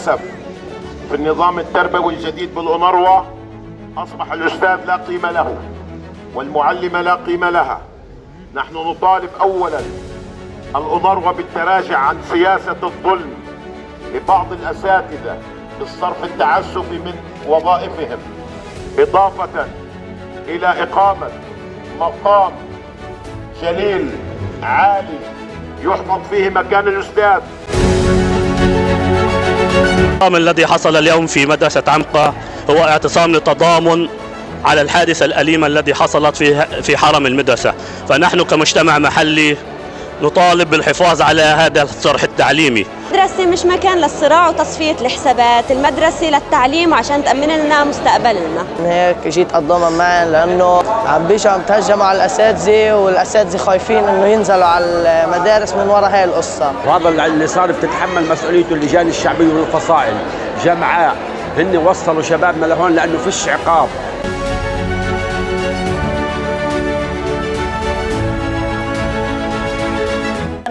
للأسف في النظام التربوي الجديد بالأونروا أصبح الأستاذ لا قيمة له والمعلمة لا قيمة لها. نحن نطالب أولا الأونروا بالتراجع عن سياسة الظلم لبعض الأساتذة بالصرف التعسفي من وظائفهم، إضافة إلى إقامة مقام جليل عالي يحفظ فيه مكان الأستاذ. الاعتصام الذي حصل اليوم في مدرسة عمقة هو اعتصام للتضامن على الحادثة الأليمة التي حصلت في حرم المدرسة، فنحن كمجتمع محلي نطالب بالحفاظ على هذا الصرح التعليمي. المدرسة مش مكان للصراع وتصفية الحسابات، المدرسة للتعليم عشان تأمن لنا مستقبلنا. هيك جيت أتضامن معهم لأنه عم تهجموا على الأساتذة، والأساتذة خايفين إنه ينزلوا على المدارس من وراء هاي القصة. وهذا اللي صار بتتحمل مسؤوليته اللجان الشعبية والفصائل جمعاء، هن وصلوا شبابنا لهون لأنه فيش عقاب.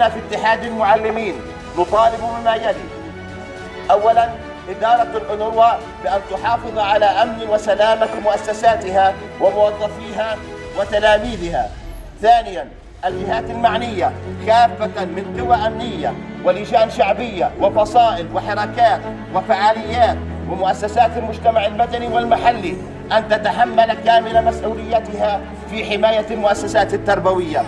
في اتحاد المعلمين نطالب بما يلي: أولاً إدارة الأونروا بأن تحافظ على أمن وسلامة مؤسساتها وموظفيها وتلاميذها. ثانياً الجهات المعنية كافة من قوى أمنية ولجان شعبية وفصائل وحركات وفعاليات ومؤسسات المجتمع المدني والمحلي أن تتحمل كامل مسؤوليتها في حماية المؤسسات التربوية.